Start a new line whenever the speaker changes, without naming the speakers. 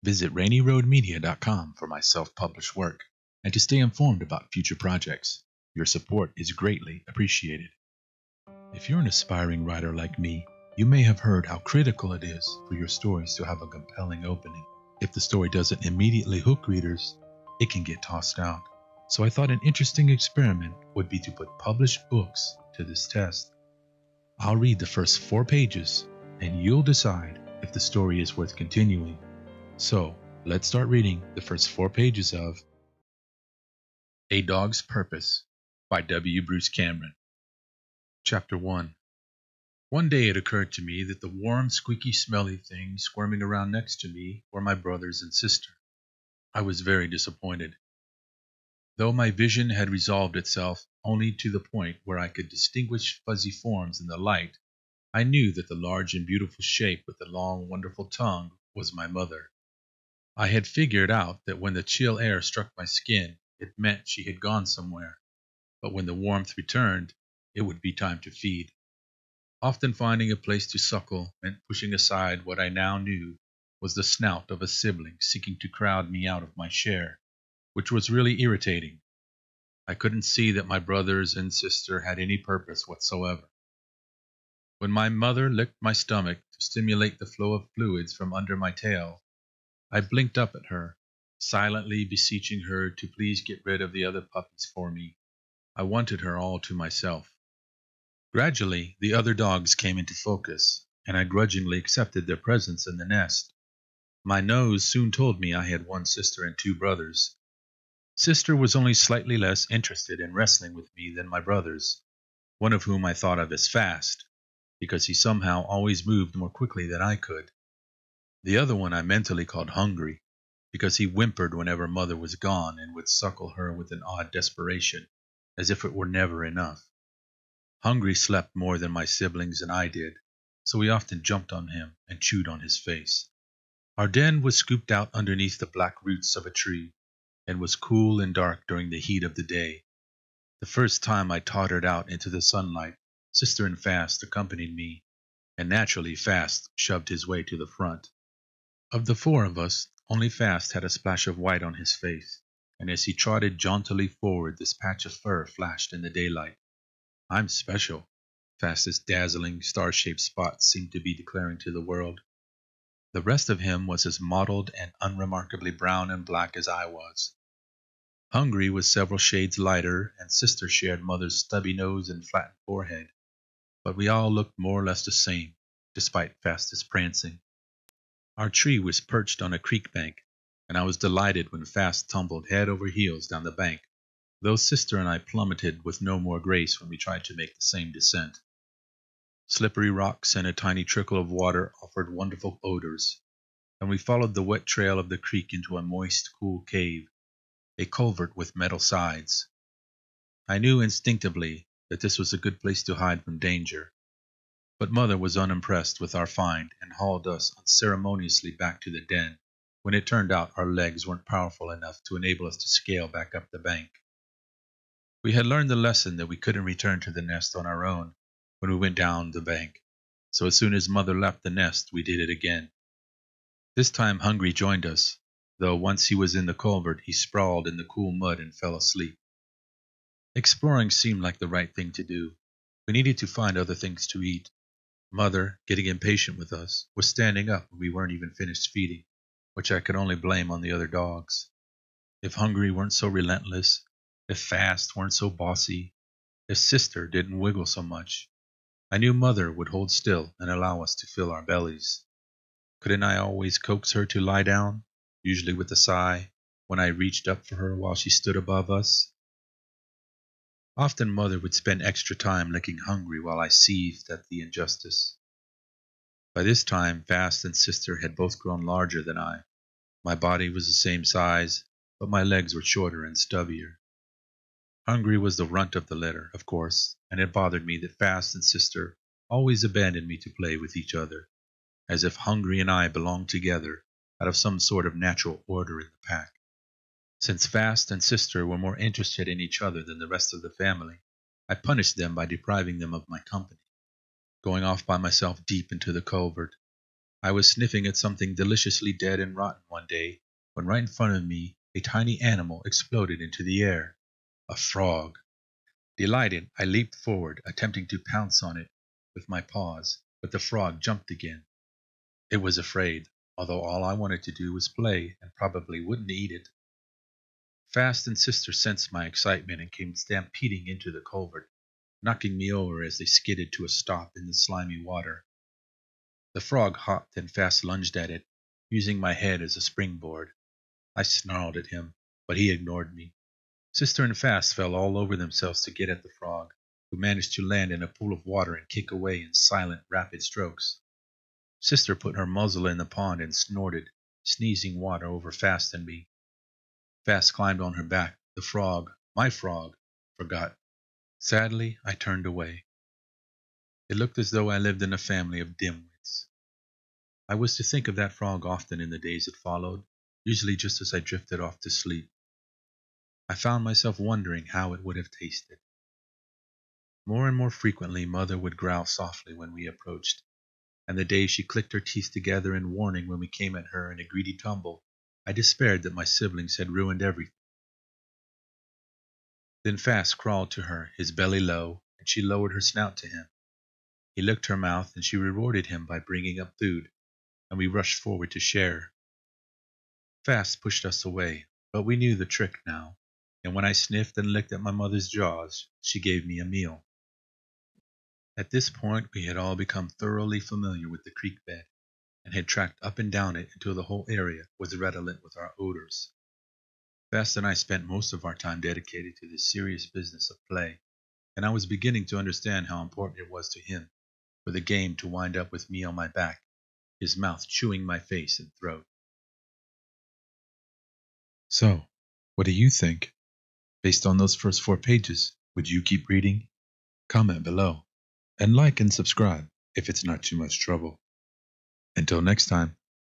Visit rainyroadmedia.com for my self-published work and to stay informed about future projects. Your support is greatly appreciated. If you're an aspiring writer like me, you may have heard how critical it is for your stories to have a compelling opening. If the story doesn't immediately hook readers, it can get tossed out. So I thought an interesting experiment would be to put published books to this test. I'll read the first 4 pages, and you'll decide if the story is worth continuing. So, let's start reading the first 4 pages of A Dog's Purpose by W. Bruce Cameron. Chapter 1. One day it occurred to me that the warm, squeaky, smelly things squirming around next to me were my brothers and sister. I was very disappointed. Though my vision had resolved itself only to the point where I could distinguish fuzzy forms in the light, I knew that the large and beautiful shape with the long, wonderful tongue was my mother. I had figured out that when the chill air struck my skin, it meant she had gone somewhere, but when the warmth returned, it would be time to feed. Often finding a place to suckle meant pushing aside what I now knew was the snout of a sibling seeking to crowd me out of my share, which was really irritating. I couldn't see that my brothers and sister had any purpose whatsoever. When my mother licked my stomach to stimulate the flow of fluids from under my tail, I blinked up at her, silently beseeching her to please get rid of the other puppies for me. I wanted her all to myself. Gradually, the other dogs came into focus, and I grudgingly accepted their presence in the nest. My nose soon told me I had 1 sister and 2 brothers. Sister was only slightly less interested in wrestling with me than my brothers, one of whom I thought of as Fast, because he somehow always moved more quickly than I could. The other one I mentally called Hungry, because he whimpered whenever mother was gone and would suckle her with an odd desperation, as if it were never enough. Hungry slept more than my siblings and I did, so we often jumped on him and chewed on his face. Our den was scooped out underneath the black roots of a tree, and was cool and dark during the heat of the day. The first time I tottered out into the sunlight, Sister and Fast accompanied me, and naturally Fast shoved his way to the front. Of the 4 of us, only Fast had a splash of white on his face, and as he trotted jauntily forward, this patch of fur flashed in the daylight. I'm special, Fast's dazzling, star-shaped spots seemed to be declaring to the world. The rest of him was as mottled and unremarkably brown and black as I was. Hungry was several shades lighter, and Sister shared Mother's stubby nose and flattened forehead, but we all looked more or less the same, despite Fast's prancing. Our tree was perched on a creek bank, and I was delighted when Fast tumbled head over heels down the bank, though Sister and I plummeted with no more grace when we tried to make the same descent. Slippery rocks and a tiny trickle of water offered wonderful odors, and we followed the wet trail of the creek into a moist, cool cave, a culvert with metal sides. I knew instinctively that this was a good place to hide from danger, but Mother was unimpressed with our find and hauled us unceremoniously back to the den when it turned out our legs weren't powerful enough to enable us to scale back up the bank. We had learned the lesson that we couldn't return to the nest on our own when we went down the bank, so as soon as Mother left the nest, we did it again. This time Hungry joined us, though once he was in the culvert, he sprawled in the cool mud and fell asleep. Exploring seemed like the right thing to do. We needed to find other things to eat. Mother, getting impatient with us, was standing up when we weren't even finished feeding, which I could only blame on the other dogs. If Hungry weren't so relentless, if Fast weren't so bossy, if Sister didn't wiggle so much, I knew Mother would hold still and allow us to fill our bellies. Couldn't I always coax her to lie down, usually with a sigh, when I reached up for her while she stood above us? Often Mother would spend extra time licking Hungry while I seethed at the injustice. By this time, Fast and Sister had both grown larger than I. My body was the same size, but my legs were shorter and stubbier. Hungry was the runt of the litter, of course, and it bothered me that Fast and Sister always abandoned me to play with each other, as if Hungry and I belonged together out of some sort of natural order in the pack. Since Fast and Sister were more interested in each other than the rest of the family, I punished them by depriving them of my company. Going off by myself deep into the culvert, I was sniffing at something deliciously dead and rotten one day when right in front of me a tiny animal exploded into the air. A frog. Delighted, I leaped forward, attempting to pounce on it with my paws, but the frog jumped again. It was afraid, although all I wanted to do was play and probably wouldn't eat it. Fast and Sister sensed my excitement and came stampeding into the culvert, knocking me over as they skidded to a stop in the slimy water. The frog hopped and Fast lunged at it, using my head as a springboard. I snarled at him, but he ignored me. Sister and Fast fell all over themselves to get at the frog, who managed to land in a pool of water and kick away in silent, rapid strokes. Sister put her muzzle in the pond and snorted, sneezing water over Fast and me. Fast climbed on her back. The frog, my frog, forgot. Sadly, I turned away. It looked as though I lived in a family of dimwits. I was to think of that frog often in the days that followed, usually just as I drifted off to sleep. I found myself wondering how it would have tasted. More and more frequently, Mother would growl softly when we approached, and the day she clicked her teeth together in warning when we came at her in a greedy tumble, I despaired that my siblings had ruined everything. Then Fast crawled to her, his belly low, and she lowered her snout to him. He licked her mouth, and she rewarded him by bringing up food, and we rushed forward to share. Fast pushed us away, but we knew the trick now, and when I sniffed and licked at my mother's jaws, she gave me a meal. At this point, we had all become thoroughly familiar with the creek bed, and had tracked up and down it until the whole area was redolent with our odors. Fast and I spent most of our time dedicated to the serious business of play, and I was beginning to understand how important it was to him for the game to wind up with me on my back, his mouth chewing my face and throat. So, what do you think? Based on those first 4 pages, would you keep reading? Comment below, and like and subscribe if it's not too much trouble. Until next time.